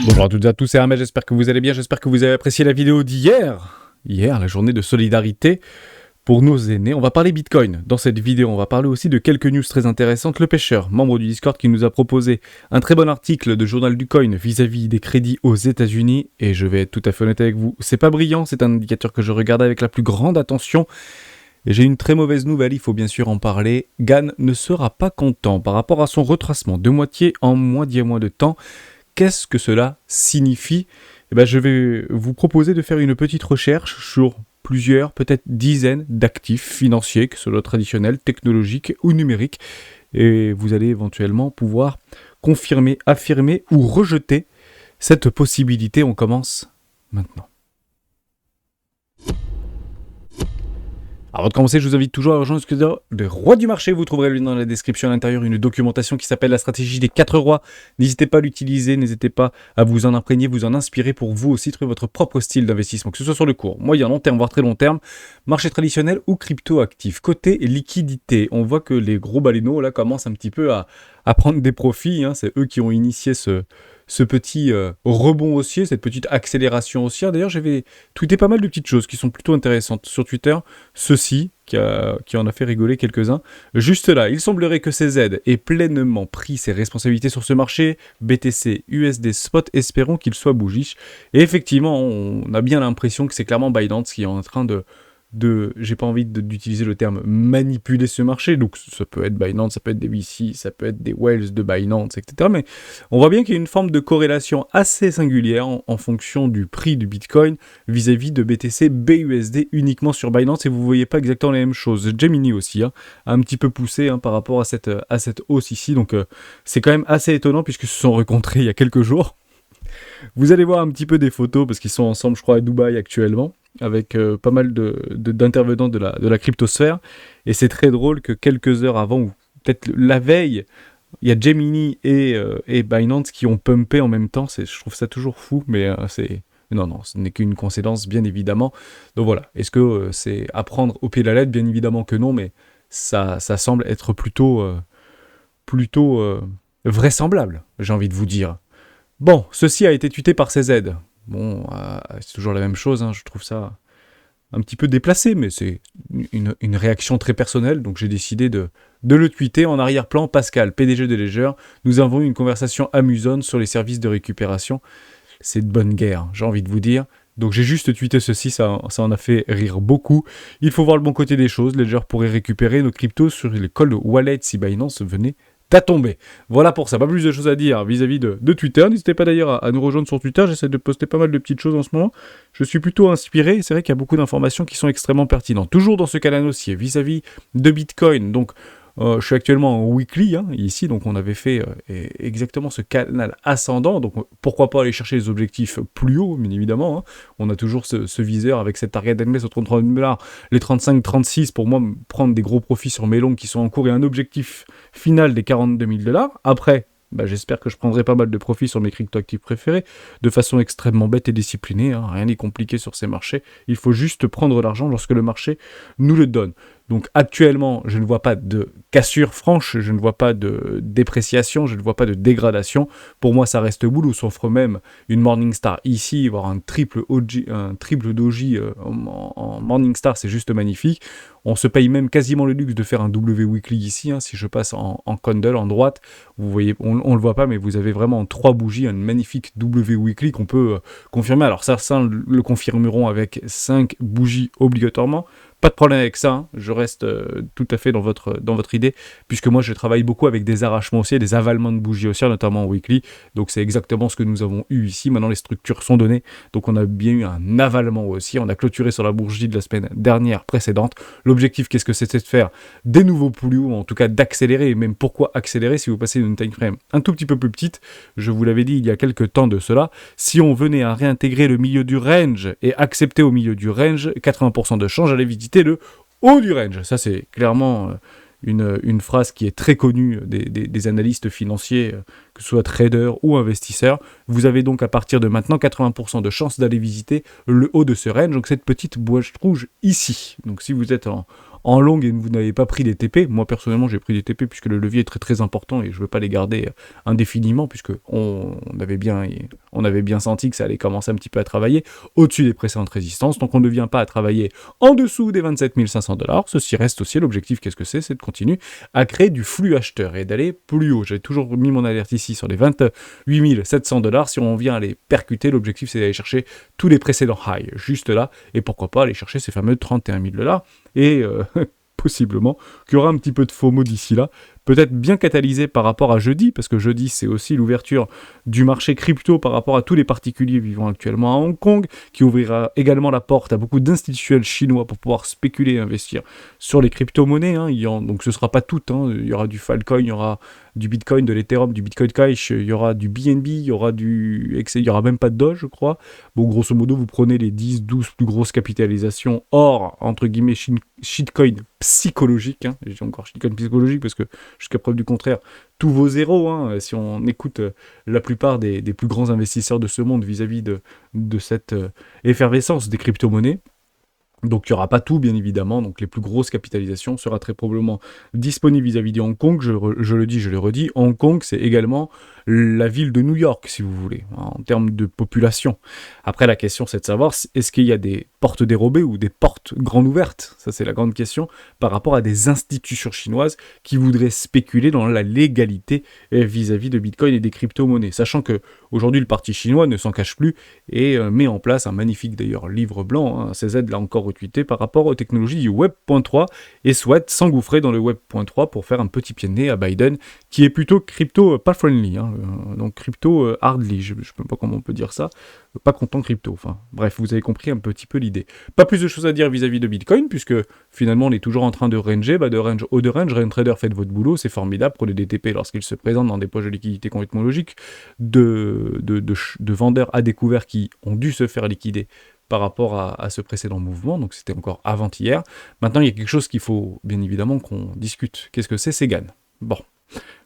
Bonjour à toutes et à tous, c'est Ahmed, j'espère que vous allez bien, j'espère que vous avez apprécié la vidéo d'hier. Hier, la journée de solidarité pour nos aînés. On va parler Bitcoin dans cette vidéo, on va parler aussi de quelques news très intéressantes. Le pêcheur, membre du Discord, qui nous a proposé un très bon article de Journal du Coin vis-à-vis des crédits aux États-Unis. Et je vais être tout à fait honnête avec vous, c'est pas brillant, c'est un indicateur que je regarde avec la plus grande attention. Et j'ai une très mauvaise nouvelle, il faut bien sûr en parler. Gann ne sera pas content par rapport à son retracement de moitié en moins d'un mois de temps. Qu'est-ce que cela signifie ? Je vais vous proposer de faire une petite recherche sur plusieurs, peut-être dizaines d'actifs financiers, que ce soit traditionnels, technologiques ou numériques. Et vous allez éventuellement pouvoir confirmer, affirmer ou rejeter cette possibilité. On commence maintenant. Avant de commencer, je vous invite toujours à rejoindre le Discord des rois du marché. Vous trouverez le lien dans la description à l'intérieur, une documentation qui s'appelle la stratégie des 4 rois. N'hésitez pas à l'utiliser, n'hésitez pas à vous en imprégner, vous en inspirer pour vous aussi trouver votre propre style d'investissement, que ce soit sur le court, moyen, long terme, voire très long terme, marché traditionnel ou crypto-actif. Côté liquidité, on voit que les gros baleineaux là commencent un petit peu à prendre des profits. C'est eux qui ont initié ce petit rebond haussier, cette petite accélération haussière. D'ailleurs, j'avais tweeté pas mal de petites choses qui sont plutôt intéressantes sur Twitter. Ceci, qui en a fait rigoler quelques-uns. Juste là, il semblerait que CZ ait pleinement pris ses responsabilités sur ce marché. BTC, USD, Spot, espérons qu'il soit bougiche. Et effectivement, on a bien l'impression que c'est clairement Binance qui est en train de j'ai pas envie d'utiliser le terme manipuler ce marché, donc ça peut être Binance, ça peut être des VC, ça peut être des whales de Binance, etc. Mais on voit bien qu'il y a une forme de corrélation assez singulière en fonction du prix du Bitcoin vis-à-vis de BTC, BUSD uniquement sur Binance, et vous voyez pas exactement les mêmes choses. Gemini aussi a un petit peu poussé par rapport à cette hausse ici, donc c'est quand même assez étonnant puisque se sont rencontrés il y a quelques jours. Vous allez voir un petit peu des photos parce qu'ils sont ensemble, je crois, à Dubaï actuellement, avec pas mal d'intervenants de la cryptosphère. Et c'est très drôle que quelques heures avant, ou peut-être la veille, il y a Gemini et Binance qui ont pumpé en même temps. Je trouve ça toujours fou, mais Non, ce n'est qu'une coïncidence, bien évidemment. Donc voilà, est-ce que c'est à prendre au pied de la lettre ? Bien évidemment que non, mais ça semble être plutôt vraisemblable, j'ai envie de vous dire. Bon, ceci a été tweeté par CZ. Bon, c'est toujours la même chose, je trouve ça un petit peu déplacé, mais c'est une réaction très personnelle, donc j'ai décidé de le tweeter. En arrière-plan, Pascal, PDG de Ledger, nous avons eu une conversation amusante sur les services de récupération. C'est de bonne guerre, j'ai envie de vous dire. Donc j'ai juste tweeté ceci, ça en a fait rire beaucoup. Il faut voir le bon côté des choses. Ledger pourrait récupérer nos cryptos sur les cold wallets si Binance venait à tomber. Voilà pour ça, pas plus de choses à dire vis-à-vis de Twitter. N'hésitez pas d'ailleurs à nous rejoindre sur Twitter, j'essaie de poster pas mal de petites choses en ce moment. Je suis plutôt inspiré, c'est vrai qu'il y a beaucoup d'informations qui sont extrêmement pertinentes. Toujours dans ce canal aussi, vis-à-vis de Bitcoin, donc je suis actuellement en weekly, ici, donc on avait fait exactement ce canal ascendant, donc pourquoi pas aller chercher les objectifs plus hauts, bien évidemment, on a toujours ce viseur avec cette target d'NMS au 33 $, les 35-36, pour moi, prendre des gros profits sur mes longs qui sont en cours, et un objectif final des 42 000 $. Après, j'espère que je prendrai pas mal de profits sur mes cryptoactifs préférés, de façon extrêmement bête et disciplinée, rien n'est compliqué sur ces marchés, il faut juste prendre l'argent lorsque le marché nous le donne. Donc actuellement, je ne vois pas de cassure franche, je ne vois pas de dépréciation, je ne vois pas de dégradation. Pour moi, ça reste boule, ou s'offre même une Morningstar ici, voire un triple doji en Morningstar, c'est juste magnifique. On se paye même quasiment le luxe de faire un W Weekly ici, si je passe en candle en droite. Vous voyez, on le voit pas, mais vous avez vraiment 3 bougies, un magnifique W Weekly qu'on peut confirmer. Alors certains le confirmeront avec 5 bougies obligatoirement. Pas de problème avec ça, je reste tout à fait dans votre idée, puisque moi je travaille beaucoup avec des arrachements haussiers, des avalements de bougies haussières, notamment en weekly, donc c'est exactement ce que nous avons eu ici. Maintenant les structures sont données, donc on a bien eu un avalement haussier, on a clôturé sur la bougie de la semaine dernière précédente. L'objectif, qu'est-ce que c'était ? De faire des nouveaux plus hauts, en tout cas d'accélérer, et même pourquoi accélérer si vous passez d'une time frame un tout petit peu plus petite. Je vous l'avais dit il y a quelques temps de cela, si on venait à réintégrer le milieu du range et accepter au milieu du range, 80% de change, allait visiter le haut du range. Ça, c'est clairement une phrase qui est très connue des analystes financiers, que ce soit traders ou investisseurs. Vous avez donc à partir de maintenant 80% de chances d'aller visiter le haut de ce range, donc cette petite boîte rouge ici. Donc si vous êtes en long et vous n'avez pas pris des TP, moi personnellement j'ai pris des TP puisque le levier est très très important et je ne veux pas les garder indéfiniment puisque on avait bien senti que ça allait commencer un petit peu à travailler au-dessus des précédentes résistances, donc on ne vient pas à travailler en dessous des 27 500$. Ceci reste aussi l'objectif, qu'est-ce que c'est de continuer à créer du flux acheteur et d'aller plus haut. J'ai toujours mis mon alerte ici sur les 28 700$. Si on vient à les percuter, l'objectif c'est d'aller chercher tous les précédents highs, juste là, et pourquoi pas aller chercher ces fameux 31 000$, et possiblement qu'il y aura un petit peu de FOMO d'ici là, peut-être bien catalysé par rapport à jeudi, parce que jeudi c'est aussi l'ouverture du marché crypto par rapport à tous les particuliers vivant actuellement à Hong Kong, qui ouvrira également la porte à beaucoup d'institutionnels chinois pour pouvoir spéculer et investir sur les crypto-monnaies, donc ce ne sera pas tout, il y aura du Filecoin, il y aura du Bitcoin, de l'Ethereum, du Bitcoin Cash, il y aura du BNB, il y aura même pas de Doge, je crois. Bon, grosso modo, vous prenez les 10-12 plus grosses capitalisations hors, entre guillemets, shitcoin psychologique, je dis encore shitcoin psychologique parce que jusqu'à preuve du contraire, tous vos zéros, si on écoute la plupart des plus grands investisseurs de ce monde vis-à-vis de cette effervescence des crypto-monnaies. Donc il n'y aura pas tout, bien évidemment, donc les plus grosses capitalisations sera très probablement disponible vis-à-vis de Hong Kong, je le dis, je le redis, Hong Kong c'est également la ville de New York, si vous voulez, en termes de population. Après la question c'est de savoir, est-ce qu'il y a des portes dérobées ou des portes grandes ouvertes? Ça c'est la grande question, par rapport à des institutions chinoises qui voudraient spéculer dans la légalité vis-à-vis de Bitcoin et des crypto-monnaies, sachant que aujourd'hui le parti chinois ne s'en cache plus et met en place un magnifique d'ailleurs livre blanc, CZ l'a encore tweeté par rapport aux technologies du Web.3 et souhaite s'engouffrer dans le Web.3 pour faire un petit pied de nez à Biden qui est plutôt crypto pas friendly, donc crypto hardly, je ne sais pas comment on peut dire ça, pas content crypto, enfin bref, vous avez compris un petit peu l'idée. Pas plus de choses à dire vis-à-vis de Bitcoin puisque finalement on est toujours en train de ranger, de range haut de range, Trader faites votre boulot, c'est formidable, prenez des TP lorsqu'ils se présentent dans des poches de liquidité complètement logiques, de vendeurs à découvert qui ont dû se faire liquider par rapport à ce précédent mouvement, donc c'était encore avant-hier. Maintenant, il y a quelque chose qu'il faut bien évidemment qu'on discute. Qu'est-ce que c'est GAN? Bon,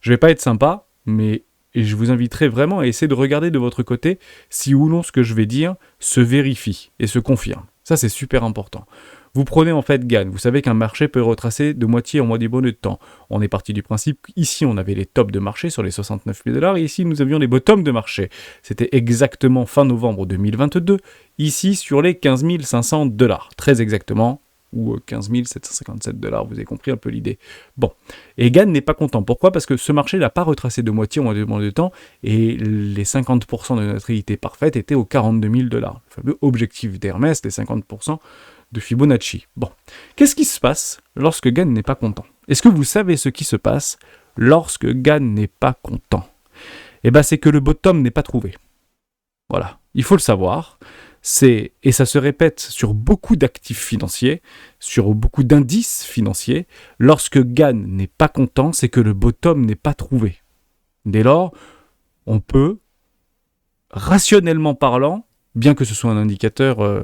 je vais pas être sympa, mais je vous inviterai vraiment à essayer de regarder de votre côté si ou non ce que je vais dire se vérifie et se confirme. Ça, c'est super important. Vous prenez en fait GAN, vous savez qu'un marché peut retracer de moitié en moitié bonne de temps. On est parti du principe qu'ici on avait les tops de marché sur les 69 000$ et ici nous avions les bottoms de marché. C'était exactement fin novembre 2022, ici sur les 15 500$, très exactement, ou 15 757$, vous avez compris un peu l'idée. Bon, et GAN n'est pas content. Pourquoi? Parce que ce marché n'a pas retracé de moitié en moitié bonne de temps et les 50% de neutralité parfaite étaient aux 42 000$. Le fameux objectif d'Hermès, les 50% de Fibonacci. Bon, qu'est-ce qui se passe lorsque GAN n'est pas content? Est-ce que vous savez ce qui se passe lorsque GAN n'est pas content? Eh bien, c'est que le bottom n'est pas trouvé. Voilà, il faut le savoir. Et ça se répète sur beaucoup d'actifs financiers, sur beaucoup d'indices financiers. Lorsque GAN n'est pas content, c'est que le bottom n'est pas trouvé. Dès lors, on peut, rationnellement parlant, bien que ce soit un indicateur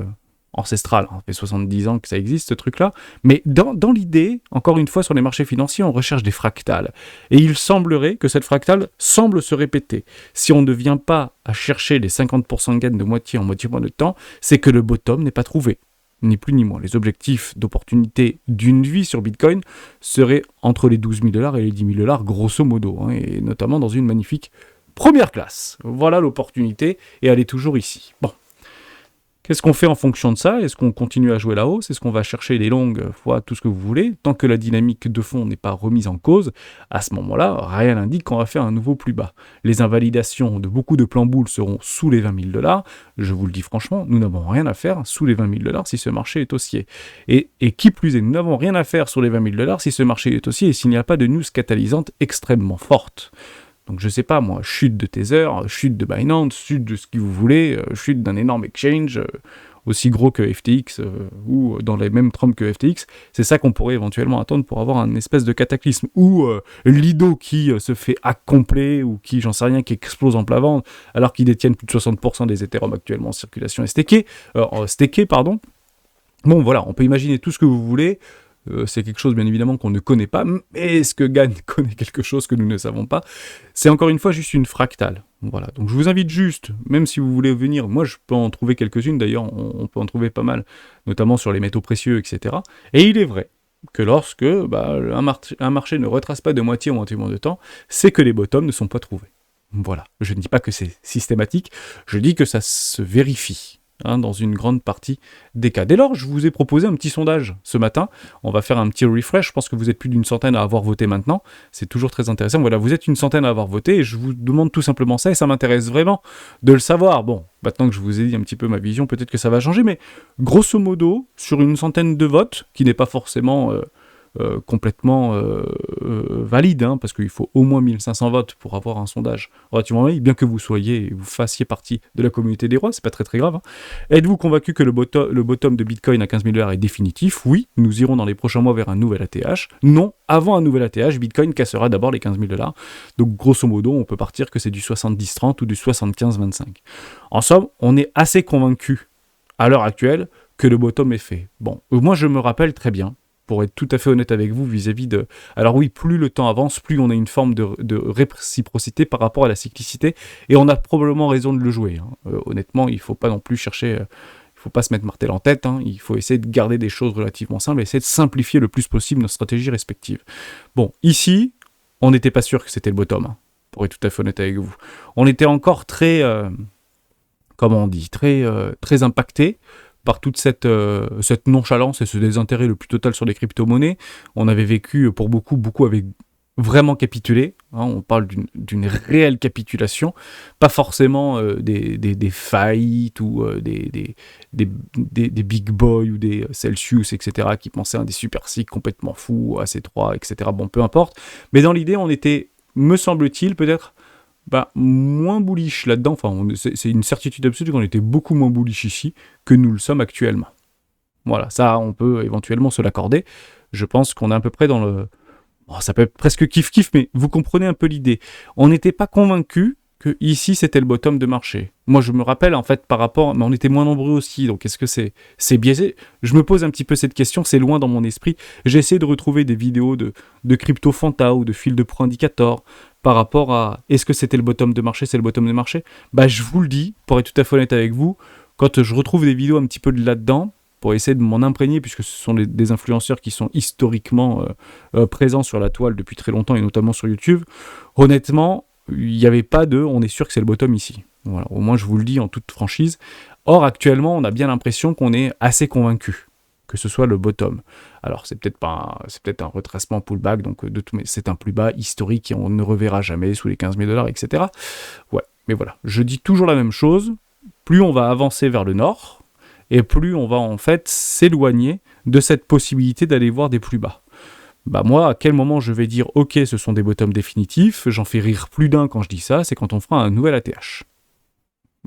ancestral, ça fait 70 ans que ça existe ce truc-là, mais dans l'idée, encore une fois sur les marchés financiers, on recherche des fractales. Et il semblerait que cette fractale semble se répéter. Si on ne vient pas à chercher les 50% de gain de moitié en moitié moins de temps, c'est que le bottom n'est pas trouvé. Ni plus ni moins. Les objectifs d'opportunité d'une vie sur Bitcoin seraient entre les 12 000$ et les 10 000$ grosso modo, et notamment dans une magnifique première classe. Voilà l'opportunité, et elle est toujours ici. Bon. Qu'est-ce qu'on fait en fonction de ça? Est-ce qu'on continue à jouer la hausse? Est-ce qu'on va chercher les longues fois tout ce que vous voulez? Tant que la dynamique de fond n'est pas remise en cause, à ce moment-là, rien n'indique qu'on va faire un nouveau plus bas. Les invalidations de beaucoup de plans boules seront sous les 20 000$. Je vous le dis franchement, nous n'avons rien à faire sous les 20 000$ si ce marché est haussier. Et qui plus est, nous n'avons rien à faire sur les 20 000$ si ce marché est haussier et s'il n'y a pas de news catalysante extrêmement forte. Donc je sais pas moi, chute de Tether, chute de Binance, chute de ce que vous voulez, chute d'un énorme exchange aussi gros que FTX ou dans les mêmes trempes que FTX, c'est ça qu'on pourrait éventuellement attendre pour avoir un espèce de cataclysme. Ou Lido qui se fait hack complet ou qui, j'en sais rien, qui explose en plein ventre alors qu'ils détiennent plus de 60% des Ethereum actuellement en circulation et stakés. Bon voilà, on peut imaginer tout ce que vous voulez. C'est quelque chose bien évidemment qu'on ne connaît pas, mais est-ce que GAN connaît quelque chose que nous ne savons pas? C'est encore une fois juste une fractale. Voilà, donc je vous invite juste, même si vous voulez venir, moi je peux en trouver quelques-unes d'ailleurs, on peut en trouver pas mal, notamment sur les métaux précieux, etc. Et il est vrai que lorsque un marché ne retrace pas de moitié ou moitié de temps, c'est que les bottoms ne sont pas trouvés. Voilà, je ne dis pas que c'est systématique, je dis que ça se vérifie dans une grande partie des cas. Dès lors, je vous ai proposé un petit sondage ce matin, on va faire un petit refresh, je pense que vous êtes plus d'une centaine à avoir voté maintenant, c'est toujours très intéressant, voilà, vous êtes une centaine à avoir voté, et je vous demande tout simplement ça, et ça m'intéresse vraiment de le savoir. Bon, maintenant que je vous ai dit un petit peu ma vision, peut-être que ça va changer, mais grosso modo, sur une centaine de votes, qui n'est pas forcément complètement valide, parce qu'il faut au moins 1500 votes pour avoir un sondage relativement valide, bien que vous fassiez partie de la communauté des rois, c'est pas très très grave. Êtes-vous convaincu que le bottom de Bitcoin à 15 000 $ est définitif? Oui, nous irons dans les prochains mois vers un nouvel ATH. Non, avant un nouvel ATH, Bitcoin cassera d'abord les 15 000 $. Donc grosso modo, on peut partir que c'est du 70-30 ou du 75-25. En somme, on est assez convaincu à l'heure actuelle que le bottom est fait. Bon, moi je me rappelle très bien, pour être tout à fait honnête avec vous vis-à-vis de... Alors oui, plus le temps avance, plus on a une forme de réciprocité par rapport à la cyclicité, et on a probablement raison de le jouer. Honnêtement, il ne faut pas non plus chercher... Il ne faut pas se mettre martel en tête, il faut essayer de garder des choses relativement simples, essayer de simplifier le plus possible nos stratégies respectives. Bon, ici, on n'était pas sûr que c'était le bottom, pour être tout à fait honnête avec vous. On était encore très... comment on dit, très impacté par toute cette nonchalance et ce désintérêt le plus total sur les crypto-monnaies. On avait vécu, pour beaucoup avec vraiment capitulé. On parle d'une réelle capitulation, pas forcément des faillites ou des big boys ou des Celsius, etc., qui pensaient à des super cycles complètement fous, AC3, etc. Bon, peu importe. Mais dans l'idée, on était, me semble-t-il, peut-être moins bullish là-dedans, enfin c'est une certitude absolue qu'on était beaucoup moins bullish ici que nous le sommes actuellement. Voilà, ça on peut éventuellement se l'accorder. Je pense qu'on est à peu près dans le... Bon, ça peut être presque kiff-kiff, mais vous comprenez un peu l'idée. On n'était pas convaincu que ici c'était le bottom de marché. Moi je me rappelle en fait par rapport... Mais on était moins nombreux aussi, donc est-ce que c'est biaisé? Je me pose un petit peu cette question, c'est loin dans mon esprit. J'ai essayé de retrouver des vidéos de Crypto Fanta ou de Fil de Pro Indicator par rapport à est-ce que c'était le bottom de marché, c'est le bottom de marché. Je vous le dis, pour être tout à fait honnête avec vous, quand je retrouve des vidéos un petit peu de là-dedans, pour essayer de m'en imprégner, puisque ce sont des influenceurs qui sont historiquement présents sur la toile depuis très longtemps, et notamment sur YouTube, honnêtement, il n'y avait pas de « on est sûr que c'est le bottom ici ». Voilà, au moins je vous le dis en toute franchise. Or, actuellement, on a bien l'impression qu'on est assez convaincu que ce soit le bottom. Alors, c'est peut-être un retracement pullback, donc c'est un plus bas historique et on ne reverra jamais sous les 15 000 $, etc. Ouais, mais voilà, je dis toujours la même chose. Plus on va avancer vers le nord, et plus on va en fait s'éloigner de cette possibilité d'aller voir des plus bas. Moi, à quel moment je vais dire « Ok, ce sont des bottoms définitifs », j'en fais rire plus d'un quand je dis ça, c'est quand on fera un nouvel ATH.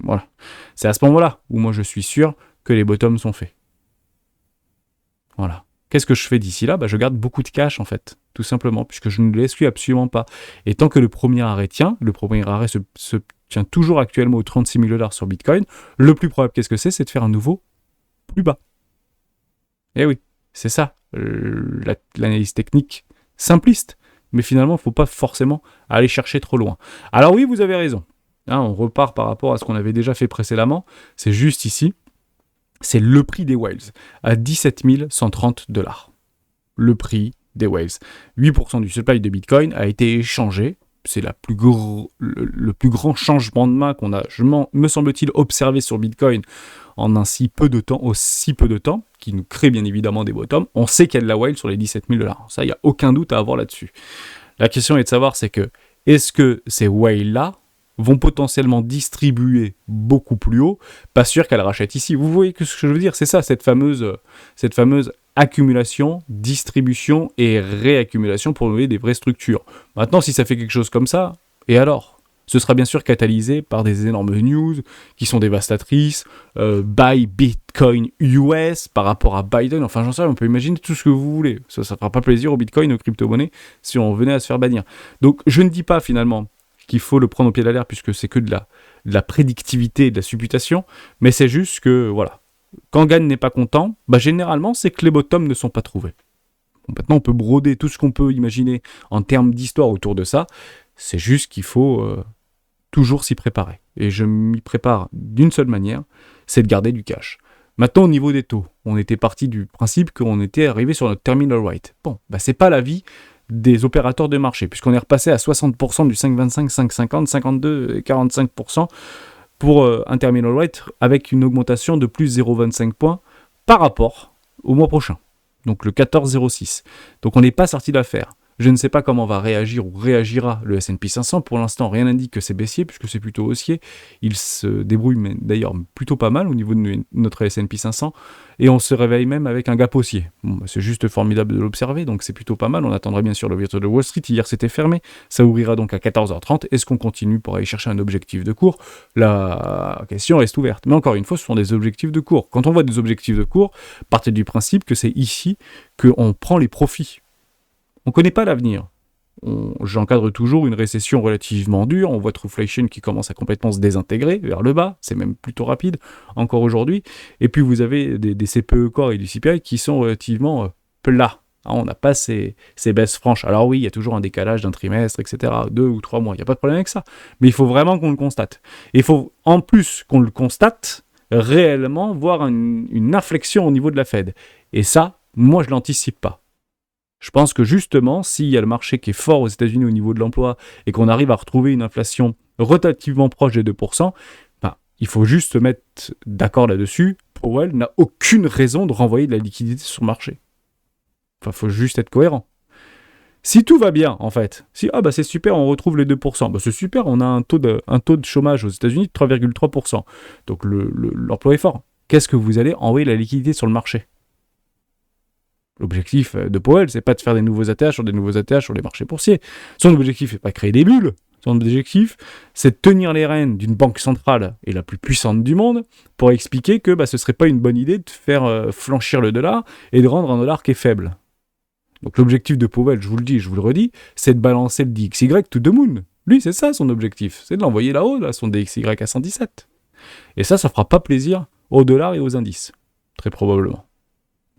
Voilà. C'est à ce moment-là où moi je suis sûr que les bottoms sont faits. Voilà. Qu'est-ce que je fais d'ici là? Je garde beaucoup de cash en fait, tout simplement, puisque je ne l'exclus absolument pas. Et tant que le premier arrêt tient, le premier arrêt se tient toujours actuellement aux 36 000 $ sur Bitcoin, le plus probable, qu'est-ce que c'est de faire un nouveau plus bas. Eh oui, c'est ça, l'analyse technique simpliste. Mais finalement, il ne faut pas forcément aller chercher trop loin. Alors oui, vous avez raison. On repart par rapport à ce qu'on avait déjà fait précédemment. C'est juste ici. C'est le prix des whales, à 17 130 $. Le prix des whales. 8% du supply de Bitcoin a été échangé. C'est le plus grand changement de main qu'on a, me semble-t-il, observé sur Bitcoin en aussi peu de temps, qui nous crée bien évidemment des bottoms. On sait qu'il y a de la whale sur les 17 000 $. Ça, il n'y a aucun doute à avoir là-dessus. La question est de savoir, est-ce que ces whales-là vont potentiellement distribuer beaucoup plus haut, pas sûr qu'elle rachète ici. Vous voyez ce que je veux dire? C'est ça, cette fameuse accumulation, distribution et réaccumulation pour lever des vraies structures. Maintenant, si ça fait quelque chose comme ça, et alors? Ce sera bien sûr catalysé par des énormes news qui sont dévastatrices, buy Bitcoin US par rapport à Biden, enfin j'en sais rien, on peut imaginer tout ce que vous voulez. Ça fera pas plaisir au Bitcoin, aux crypto-monnaies, si on venait à se faire bannir. Donc je ne dis pas finalement qu'il faut le prendre au pied de la lettre puisque c'est que de la prédictivité et de la supputation, mais c'est juste que, voilà, quand Gann n'est pas content, généralement, c'est que les bottoms ne sont pas trouvés. Maintenant, on peut broder tout ce qu'on peut imaginer en termes d'histoire autour de ça, c'est juste qu'il faut toujours s'y préparer. Et je m'y prépare d'une seule manière, c'est de garder du cash. Maintenant, au niveau des taux, on était parti du principe qu'on était arrivé sur notre terminal rate. Bon, c'est pas l'avis des opérateurs de marché, puisqu'on est repassé à 60% du 5,25, 5,50, 52 et 45% pour un terminal rate avec une augmentation de plus 0,25 points par rapport au mois prochain, donc le 14,06. Donc on n'est pas sorti d'affaire. Je ne sais pas comment va réagir ou réagira le S&P 500. Pour l'instant, rien n'indique que c'est baissier, puisque c'est plutôt haussier. Il se débrouille d'ailleurs plutôt pas mal au niveau de notre S&P 500. Et on se réveille même avec un gap haussier. Bon, c'est juste formidable de l'observer, donc c'est plutôt pas mal. On attendra bien sûr l'ouverture de Wall Street. Hier, c'était fermé. Ça ouvrira donc à 14h30. Est-ce qu'on continue pour aller chercher un objectif de cours? La question reste ouverte. Mais encore une fois, ce sont des objectifs de cours. Quand on voit des objectifs de cours, partez du principe que c'est ici qu'on prend les profits. On ne connaît pas l'avenir. J'encadre toujours une récession relativement dure. On voit Truflation qui commence à complètement se désintégrer vers le bas. C'est même plutôt rapide encore aujourd'hui. Et puis vous avez des CPE Core et du CPI qui sont relativement plats. On n'a pas ces baisses franches. Alors oui, il y a toujours un décalage d'un trimestre, etc. 2 ou 3 mois. Il n'y a pas de problème avec ça. Mais il faut vraiment qu'on le constate. Et il faut, en plus qu'on le constate, réellement voir une inflexion au niveau de la Fed. Et ça, moi, je ne l'anticipe pas. Je pense que justement, s'il y a le marché qui est fort aux États-Unis au niveau de l'emploi et qu'on arrive à retrouver une inflation relativement proche des 2%, il faut juste se mettre d'accord là-dessus. Powell n'a aucune raison de renvoyer de la liquidité sur le marché. Il faut juste être cohérent. Si tout va bien, en fait, si c'est super, on retrouve les 2%, c'est super, on a un taux de chômage aux États-Unis de 3,3%. Donc l'emploi est fort. Qu'est-ce que vous allez envoyer de la liquidité sur le marché ? L'objectif de Powell, c'est pas de faire des nouveaux ATH sur les marchés boursiers. Son objectif n'est pas de créer des bulles. Son objectif, c'est de tenir les rênes d'une banque centrale et la plus puissante du monde pour expliquer que ce serait pas une bonne idée de faire flanchir le dollar et de rendre un dollar qui est faible. Donc l'objectif de Powell, je vous le dis, je vous le redis, c'est de balancer le DXY to the moon. Lui, c'est ça son objectif, c'est de l'envoyer là-haut, là, son DXY à 117. Et ça fera pas plaisir au dollar et aux indices, très probablement.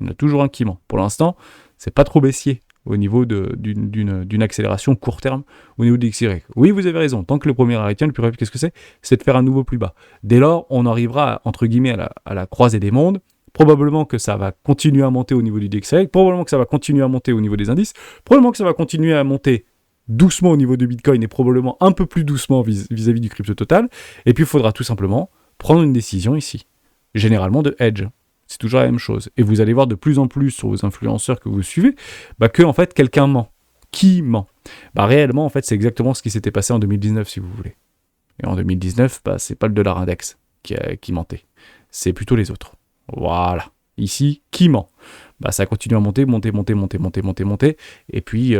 Il y en a toujours un qui ment. Pour l'instant, c'est pas trop baissier au niveau d'une accélération court terme au niveau du XY. Oui, vous avez raison. Tant que le premier arrêt tient, le plus rapide, qu'est-ce que c'est ? C'est de faire un nouveau plus bas. Dès lors, on arrivera, entre guillemets, à la croisée des mondes. Probablement que ça va continuer à monter au niveau du DXY. Probablement que ça va continuer à monter au niveau des indices. Probablement que ça va continuer à monter doucement au niveau de Bitcoin et probablement un peu plus doucement vis-à-vis du crypto total. Et puis, il faudra tout simplement prendre une décision ici. Généralement de hedge. C'est toujours la même chose. Et vous allez voir de plus en plus sur vos influenceurs que vous suivez, que en fait quelqu'un ment. Qui ment ? Réellement, en fait, c'est exactement ce qui s'était passé en 2019, si vous voulez. Et en 2019, c'est pas le dollar index qui mentait. C'est plutôt les autres. Voilà. Ici, qui ment ? Ça continue à monter. Et puis,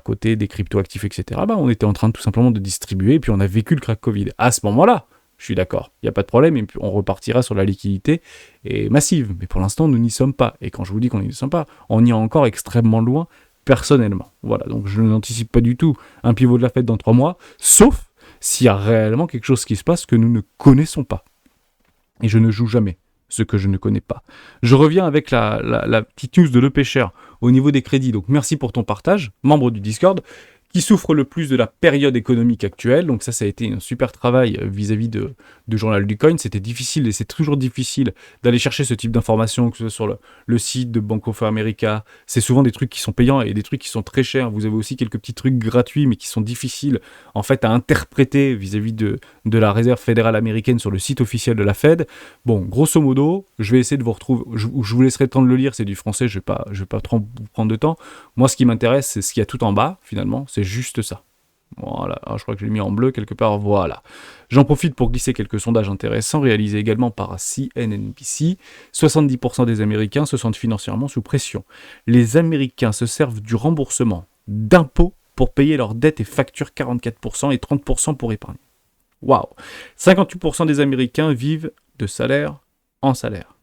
côté des crypto-actifs, etc., on était en train de, tout simplement de distribuer, et puis on a vécu le crack Covid. À ce moment-là, je suis d'accord, il n'y a pas de problème, et puis on repartira sur la liquidité massive. Mais pour l'instant, nous n'y sommes pas. Et quand je vous dis qu'on n'y sommes pas, on y est encore extrêmement loin, personnellement. Voilà, donc je n'anticipe pas du tout un pivot de la Fed dans 3 mois, sauf s'il y a réellement quelque chose qui se passe que nous ne connaissons pas. Et je ne joue jamais ce que je ne connais pas. Je reviens avec la petite news de l'EPShare au niveau des crédits. Donc merci pour ton partage, membre du Discord, qui souffre le plus de la période économique actuelle. Donc ça a été un super travail vis-à-vis de Journal du Coin. C'était difficile et c'est toujours difficile d'aller chercher ce type d'informations, que ce soit sur le site de Bank of America. C'est souvent des trucs qui sont payants et des trucs qui sont très chers. Vous avez aussi quelques petits trucs gratuits mais qui sont difficiles en fait à interpréter vis-à-vis de la Réserve fédérale américaine sur le site officiel de la Fed. Bon, grosso modo, je vais essayer de vous retrouver. Je vous laisserai le temps de le lire, c'est du français, je vais pas trop vous prendre de temps. Moi, ce qui m'intéresse, c'est ce qu'il y a tout en bas, finalement. C'est juste ça. Voilà, alors, je crois que je l'ai mis en bleu quelque part, voilà. J'en profite pour glisser quelques sondages intéressants réalisés également par CNBC. 70% des Américains se sentent financièrement sous pression. Les Américains se servent du remboursement d'impôts pour payer leurs dettes et facturent 44% et 30% pour épargner. Waouh. 58% des Américains vivent de salaire en salaire.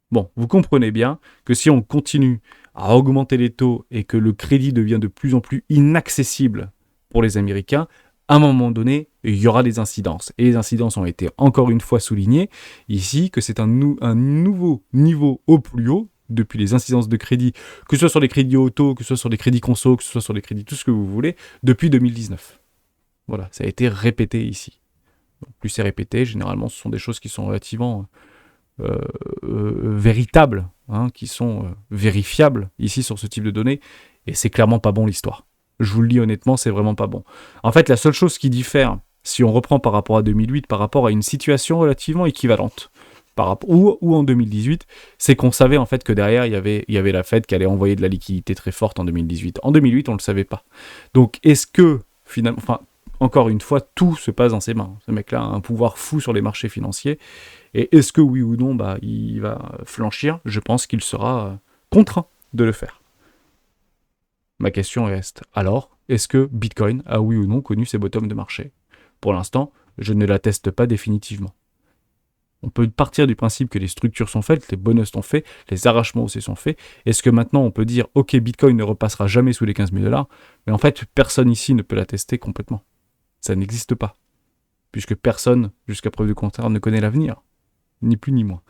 Bon, vous comprenez bien que si on continue à augmenter les taux et que le crédit devient de plus en plus inaccessible pour les Américains, à un moment donné, il y aura des incidences. Et les incidences ont été encore une fois soulignées ici, que c'est un nouveau niveau au plus haut, depuis les incidences de crédit, que ce soit sur les crédits auto, que ce soit sur les crédits conso, que ce soit sur les crédits tout ce que vous voulez, depuis 2019. Voilà, ça a été répété ici. Donc, plus c'est répété, généralement ce sont des choses qui sont relativement véritables, hein, qui sont vérifiables ici sur ce type de données, et c'est clairement pas bon l'histoire. Je vous le dis honnêtement, c'est vraiment pas bon. En fait, la seule chose qui diffère, si on reprend par rapport à 2008, par rapport à une situation relativement équivalente, ou en 2018, c'est qu'on savait en fait que derrière, il y avait la Fed qui allait envoyer de la liquidité très forte en 2018. En 2008, on ne le savait pas. Donc, est-ce que, finalement, enfin, encore une fois, tout se passe dans ses mains. Ce mec-là a un pouvoir fou sur les marchés financiers. Et est-ce que, oui ou non, il va flanchir? Je pense qu'il sera contraint de le faire. Ma question reste, alors, est-ce que Bitcoin a oui ou non connu ses bottoms de marché? Pour l'instant, je ne l'atteste pas définitivement. On peut partir du principe que les structures sont faites, les bonus sont faits, les arrachements aussi sont faits. Est-ce que maintenant on peut dire, ok, Bitcoin ne repassera jamais sous les 15 000 $, mais en fait, personne ici ne peut l'attester complètement. Ça n'existe pas. Puisque personne, jusqu'à preuve du contraire, ne connaît l'avenir. Ni plus ni moins.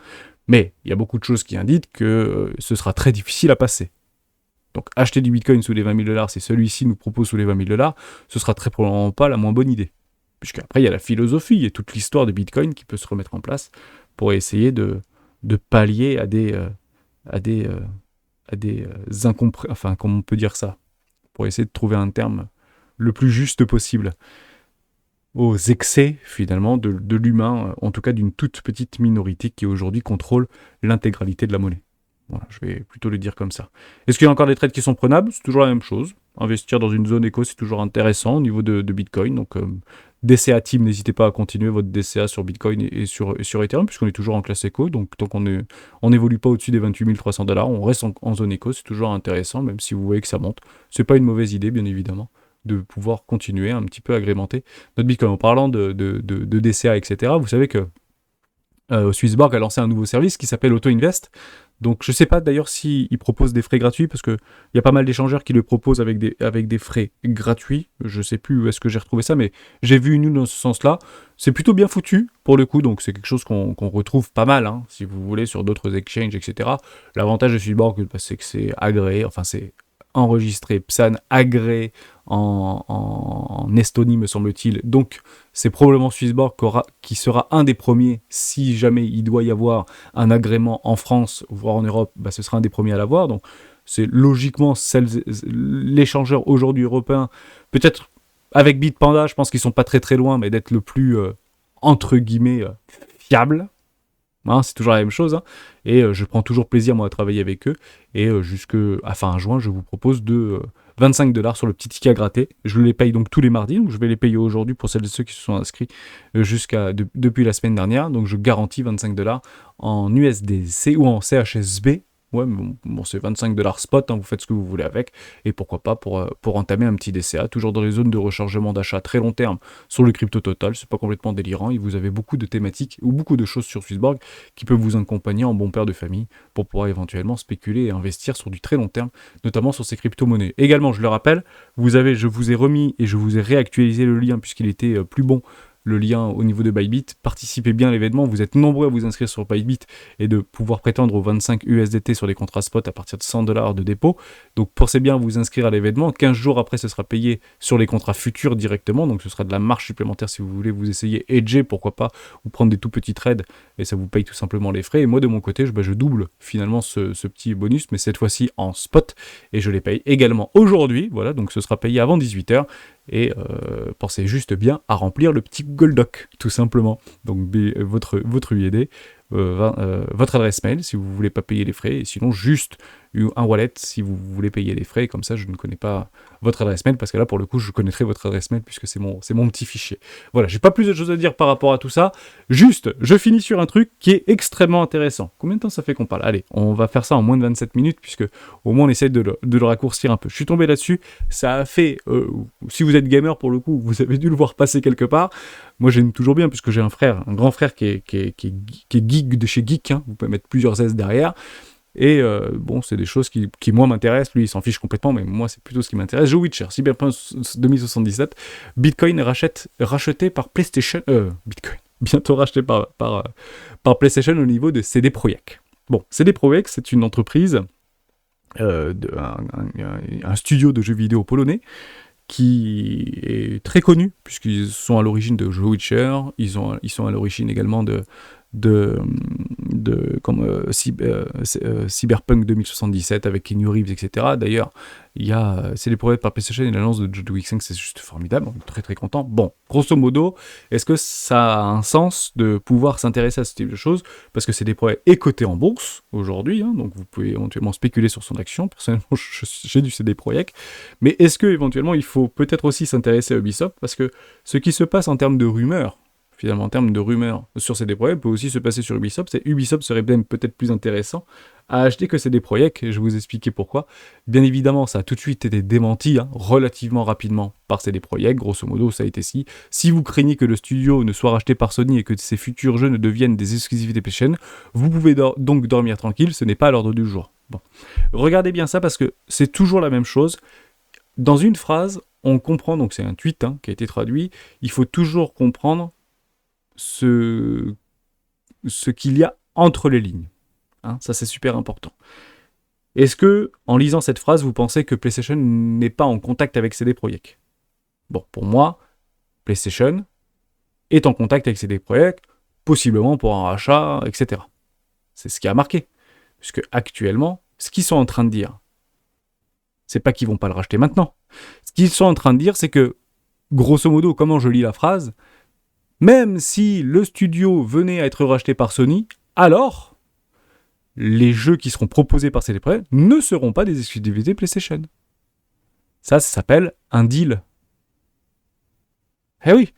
Mais il y a beaucoup de choses qui indiquent que ce sera très difficile à passer. Donc acheter du Bitcoin sous les 20 000 $, si celui-ci nous propose sous les 20 000 $, ce sera très probablement pas la moins bonne idée. Puisqu'après, il y a la philosophie et toute l'histoire de Bitcoin qui peut se remettre en place pour essayer de pallier à des incompréhensions, enfin, comment on peut dire ça, pour essayer de trouver un terme le plus juste possible aux excès, finalement, de l'humain, en tout cas d'une toute petite minorité qui aujourd'hui contrôle l'intégralité de la monnaie. Voilà, je vais plutôt le dire comme ça. Est-ce qu'il y a encore des trades qui sont prenables? C'est toujours la même chose. Investir dans une zone éco, c'est toujours intéressant au niveau de Bitcoin. Donc, DCA Team, n'hésitez pas à continuer votre DCA sur Bitcoin et sur Ethereum, puisqu'on est toujours en classe éco. Donc, tant qu'on n'évolue pas au-dessus des 28 300 $, on reste en zone éco. C'est toujours intéressant, même si vous voyez que ça monte. C'est pas une mauvaise idée, bien évidemment, de pouvoir continuer un petit peu agrémenter notre Bitcoin. En parlant de DCA, etc., vous savez que Swissborg a lancé un nouveau service qui s'appelle AutoInvest. Donc je ne sais pas d'ailleurs s'ils proposent des frais gratuits, parce qu'il y a pas mal d'échangeurs qui le proposent avec des frais gratuits. Je ne sais plus où est-ce que j'ai retrouvé ça, mais j'ai vu une dans ce sens-là. C'est plutôt bien foutu pour le coup, donc c'est quelque chose qu'on retrouve pas mal, hein, si vous voulez, sur d'autres exchanges, etc. L'avantage de Swissborg, c'est que c'est agréé, enfin c'est enregistré, PSAN agréé en Estonie, me semble-t-il. Donc, c'est probablement Swissborg qui sera un des premiers, si jamais il doit y avoir un agrément en France, voire en Europe, ce sera un des premiers à l'avoir. Donc, c'est logiquement l'échangeur aujourd'hui européen, peut-être avec Bitpanda, je pense qu'ils sont pas très très loin, mais d'être le plus, entre guillemets, fiable. Hein, c'est toujours la même chose, hein. Et je prends toujours plaisir moi à travailler avec eux, et jusqu'à fin juin je vous propose de 25 $ sur le petit ticket à gratter. Je les paye donc tous les mardis, donc je vais les payer aujourd'hui pour celles et ceux qui se sont inscrits depuis la semaine dernière, donc je garantis 25 $ en USDC ou en CHSB. Ouais, mais bon, c'est 25 $ spot, hein, vous faites ce que vous voulez avec, et pourquoi pas pour entamer un petit DCA, toujours dans les zones de rechargement d'achat très long terme sur le crypto total, c'est pas complètement délirant, et vous avez beaucoup de thématiques ou beaucoup de choses sur Swissborg qui peuvent vous accompagner en bon père de famille pour pouvoir éventuellement spéculer et investir sur du très long terme, notamment sur ces crypto-monnaies. Également, je le rappelle, je vous ai remis et je vous ai réactualisé le lien puisqu'il était plus bon, le lien au niveau de Bybit. Participez bien à l'événement, vous êtes nombreux à vous inscrire sur Bybit et de pouvoir prétendre aux 25 USDT sur les contrats spot à partir de 100 $ de dépôt. Donc pensez bien à vous inscrire à l'événement. 15 jours après, ce sera payé sur les contrats futurs directement, donc ce sera de la marge supplémentaire si vous voulez vous essayer hedger, pourquoi pas, ou prendre des tout petits trades et ça vous paye tout simplement les frais. Et moi de mon côté, je double finalement ce petit bonus, mais cette fois-ci en spot, et je les paye également aujourd'hui, voilà, donc ce sera payé avant 18h. Et pensez juste bien à remplir le petit Google Doc, tout simplement. Donc votre UID, votre adresse mail si vous voulez pas payer les frais, et sinon juste un wallet si vous voulez payer les frais. Comme ça, je ne connais pas votre adresse mail, parce que là, pour le coup, je connaîtrai votre adresse mail puisque c'est mon petit fichier. Voilà, j'ai pas plus de choses à dire par rapport à tout ça. Juste, je finis sur un truc qui est extrêmement intéressant. Combien de temps ça fait qu'on parle? Allez, on va faire ça en moins de 27 minutes, puisque au moins on essaie de le raccourcir un peu. Je suis tombé là-dessus, ça a fait... si vous êtes gamer, pour le coup, vous avez dû le voir passer quelque part. Moi, j'aime toujours bien, puisque j'ai un grand frère qui est geek de chez Geek, hein. Vous pouvez mettre plusieurs S derrière. Et bon, c'est des choses qui moi m'intéressent. Lui il s'en fiche complètement, mais moi c'est plutôt ce qui m'intéresse. Joue Witcher, Cyberpunk 2077, Bitcoin racheté par PlayStation, Bitcoin bientôt racheté par PlayStation au niveau de CD Projekt. Bon, CD Projekt, c'est une entreprise, un studio de jeux vidéo polonais qui est très connu puisqu'ils sont à l'origine de The Witcher, ils sont à l'origine également de comme Cyberpunk 2077 avec Keanu Reeves, etc. D'ailleurs, il y a CD Projekt par PlayStation et l'annonce de John Wick 5, c'est juste formidable, on est très très content. Bon, grosso modo, est-ce que ça a un sens de pouvoir s'intéresser à ce type de choses? Parce que CD Projekt est coté en bourse aujourd'hui, hein, donc vous pouvez éventuellement spéculer sur son action. Personnellement, j'ai du CD Projekt. Mais est-ce que éventuellement il faut peut-être aussi s'intéresser à Ubisoft? Parce que ce qui se passe en termes de rumeurs, finalement, en termes de rumeurs sur CD Projekt, peut aussi se passer sur Ubisoft. C'est Ubisoft serait même peut-être plus intéressant à acheter que CD Projekt, et je vais vous expliquer pourquoi. Bien évidemment, ça a tout de suite été démenti, relativement rapidement, par CD Projekt. Grosso modo, ça a été si vous craignez que le studio ne soit racheté par Sony et que ses futurs jeux ne deviennent des exclusivités PlayStation, vous pouvez donc dormir tranquille, ce n'est pas à l'ordre du jour. Bon. Regardez bien ça, parce que c'est toujours la même chose. Dans une phrase, on comprend, donc c'est un tweet qui a été traduit, il faut toujours comprendre ce qu'il y a entre les lignes. Ça, c'est super important. Est-ce que, en lisant cette phrase, vous pensez que PlayStation n'est pas en contact avec CD Projekt? Bon, pour moi, PlayStation est en contact avec CD Projekt, possiblement pour un rachat, etc. C'est ce qui a marqué. Puisque actuellement, ce qu'ils sont en train de dire, c'est pas qu'ils vont pas le racheter maintenant. Ce qu'ils sont en train de dire, c'est que, grosso modo, comment je lis la phrase, même si le studio venait à être racheté par Sony, alors les jeux qui seront proposés par CD Projekt ne seront pas des exclusivités PlayStation. Ça s'appelle un deal. Eh oui,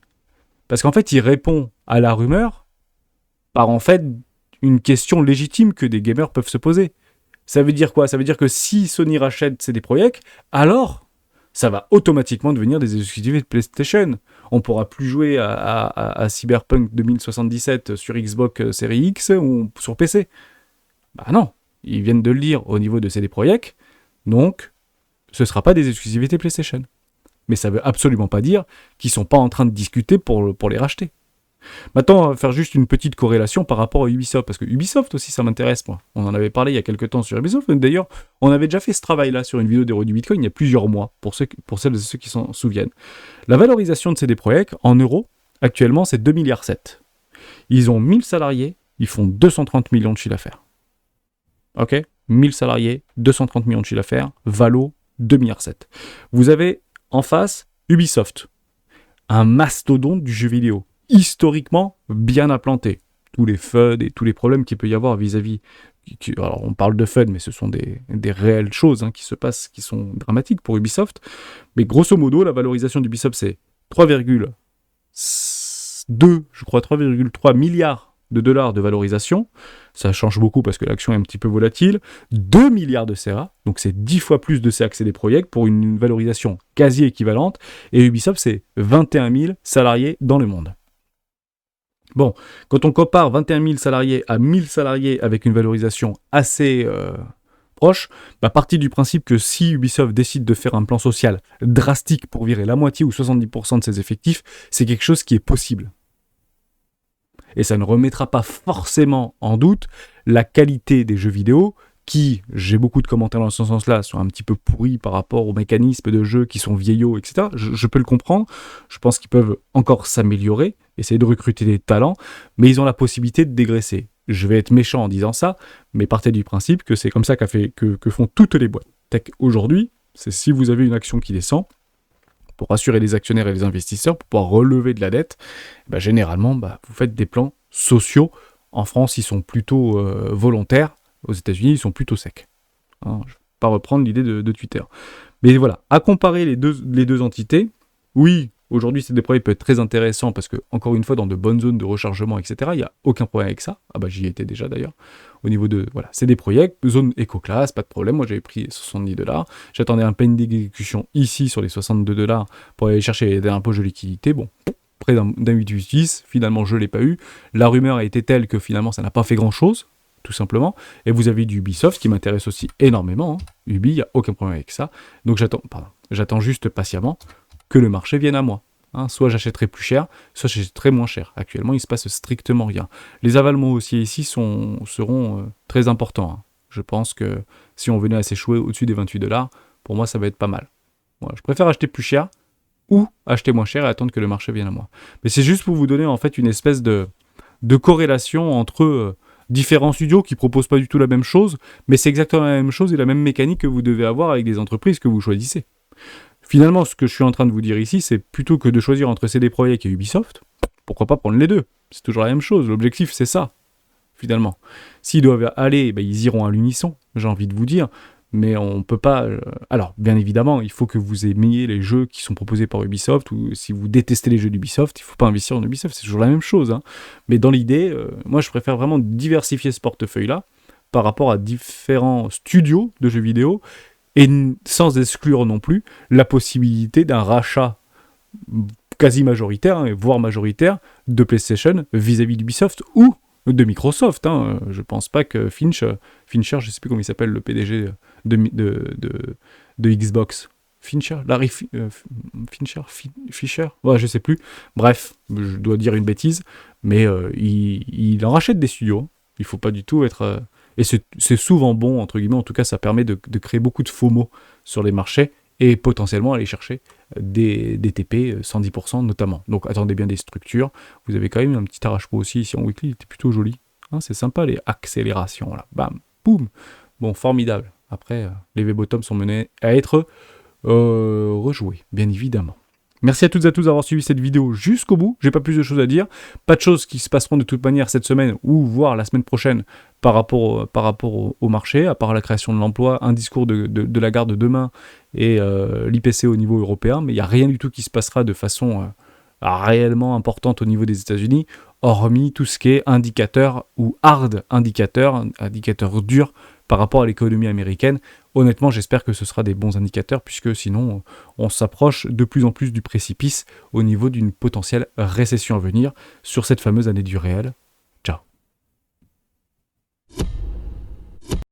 parce qu'en fait, il répond à la rumeur par en fait une question légitime que des gamers peuvent se poser. Ça veut dire quoi? Ça veut dire que si Sony rachète CD Projekt, alors ça va automatiquement devenir des exclusivités de PlayStation. On ne pourra plus jouer à Cyberpunk 2077 sur Xbox Series X ou sur PC. Bah non, ils viennent de le dire au niveau de CD Projekt, donc ce ne sera pas des exclusivités PlayStation. Mais ça ne veut absolument pas dire qu'ils ne sont pas en train de discuter pour les racheter. Maintenant, on va faire juste une petite corrélation par rapport à Ubisoft, parce que Ubisoft aussi, ça m'intéresse, moi. On en avait parlé il y a quelques temps sur Ubisoft, d'ailleurs, on avait déjà fait ce travail-là sur une vidéo d'Héros du Bitcoin il y a plusieurs mois, pour celles et ceux qui s'en souviennent. La valorisation de CD Projekt, en euros, actuellement, c'est 2,7 milliards. Ils ont 1000 salariés, ils font 230 millions de chiffre d'affaires. Ok, 1000 salariés, 230 millions de chiffre d'affaires, valo, 2,7 milliards. Vous avez en face Ubisoft, un mastodonte du jeu vidéo, historiquement bien implanté. Tous les FUD et tous les problèmes qu'il peut y avoir vis-à-vis... Alors on parle de FUD, mais ce sont des réelles choses qui se passent, qui sont dramatiques pour Ubisoft. Mais grosso modo, la valorisation d'Ubisoft, c'est 3,2, je crois 3,3 milliards de dollars de valorisation. Ça change beaucoup parce que l'action est un petit peu volatile. 2 milliards de CA, donc c'est 10 fois plus de CA que CD Projekt pour une valorisation quasi équivalente. Et Ubisoft, c'est 21 000 salariés dans le monde. Bon, quand on compare 21 000 salariés à 1000 salariés avec une valorisation assez proche, partie du principe que si Ubisoft décide de faire un plan social drastique pour virer la moitié ou 70% de ses effectifs, c'est quelque chose qui est possible. Et ça ne remettra pas forcément en doute la qualité des jeux vidéo qui, j'ai beaucoup de commentaires dans ce sens-là, sont un petit peu pourris par rapport aux mécanismes de jeu qui sont vieillots, etc. Je peux le comprendre. Je pense qu'ils peuvent encore s'améliorer, essayer de recruter des talents, mais ils ont la possibilité de dégraisser. Je vais être méchant en disant ça, mais partez du principe que c'est comme ça que font toutes les boîtes tech aujourd'hui. C'est si vous avez une action qui descend, pour assurer les actionnaires et les investisseurs, pour pouvoir relever de la dette, généralement, vous faites des plans sociaux. En France, ils sont plutôt volontaires. Aux États-Unis, ils sont plutôt secs. Je ne vais pas reprendre l'idée de Twitter. Mais voilà, à comparer les deux entités, oui, aujourd'hui, CD Projekt peut être très intéressant parce que, encore une fois, dans de bonnes zones de rechargement, etc., il n'y a aucun problème avec ça. J'y étais déjà d'ailleurs. Au niveau de, CD Projekt, zone éco-classe, pas de problème. Moi, j'avais pris 70 $. J'attendais un pending d'exécution ici sur les 62 $, pour aller chercher des impôts de liquidité. Bon, près d'un 8,10, finalement, je ne l'ai pas eu. La rumeur a été telle que finalement, ça n'a pas fait grand-chose, tout simplement. Et vous avez du Ubisoft qui m'intéresse aussi énormément. Ubi, il n'y a aucun problème avec ça. Donc, j'attends juste patiemment que le marché vienne à moi. Soit j'achèterai plus cher, soit j'achèterai moins cher. Actuellement, il ne se passe strictement rien. Les avalements haussiers ici seront très importants. Je pense que si on venait à s'échouer au-dessus des 28 $, pour moi, ça va être pas mal. Voilà, je préfère acheter plus cher ou acheter moins cher et attendre que le marché vienne à moi. Mais c'est juste pour vous donner en fait une espèce de corrélation entre différents studios qui proposent pas du tout la même chose, mais c'est exactement la même chose et la même mécanique que vous devez avoir avec des entreprises que vous choisissez. Finalement, ce que je suis en train de vous dire ici, c'est plutôt que de choisir entre CD Projekt et Ubisoft, pourquoi pas prendre les deux? C'est toujours la même chose, l'objectif c'est ça, finalement. S'ils doivent aller, ils iront à l'unisson, j'ai envie de vous dire, mais on peut pas... Alors, bien évidemment, il faut que vous aimiez les jeux qui sont proposés par Ubisoft, ou si vous détestez les jeux d'Ubisoft, il faut pas investir en Ubisoft, c'est toujours la même chose. Hein. Mais dans l'idée, moi je préfère vraiment diversifier ce portefeuille-là par rapport à différents studios de jeux vidéo, et sans exclure non plus la possibilité d'un rachat quasi majoritaire, hein, voire majoritaire, de PlayStation vis-à-vis d'Ubisoft ou de Microsoft. Hein. Je pense pas que Fincher, je sais plus comment il s'appelle, le PDG de Xbox. Fincher, Fisher, ouais, je sais plus. Bref, je dois dire une bêtise, mais il en rachète des studios. Il faut pas du tout être... et c'est souvent bon, entre guillemets, en tout cas, ça permet de créer beaucoup de FOMO sur les marchés et potentiellement aller chercher des TP 110% notamment. Donc attendez bien des structures. Vous avez quand même un petit arrache-peau aussi ici en weekly, il était plutôt joli. Hein, c'est sympa les accélérations là. Bam, boum. Bon, formidable. Après, les V-bottoms sont menés à être rejoués, bien évidemment. Merci à toutes et à tous d'avoir suivi cette vidéo jusqu'au bout. J'ai pas plus de choses à dire. Pas de choses qui se passeront de toute manière cette semaine ou voire la semaine prochaine par rapport au marché, à part la création de l'emploi, un discours de Lagarde demain et l'IPC au niveau européen. Mais il n'y a rien du tout qui se passera de façon réellement importante au niveau des États-Unis, hormis tout ce qui est indicateur ou hard indicateur dur par rapport à l'économie américaine. Honnêtement, j'espère que ce sera des bons indicateurs, puisque sinon, on s'approche de plus en plus du précipice au niveau d'une potentielle récession à venir sur cette fameuse année du réel,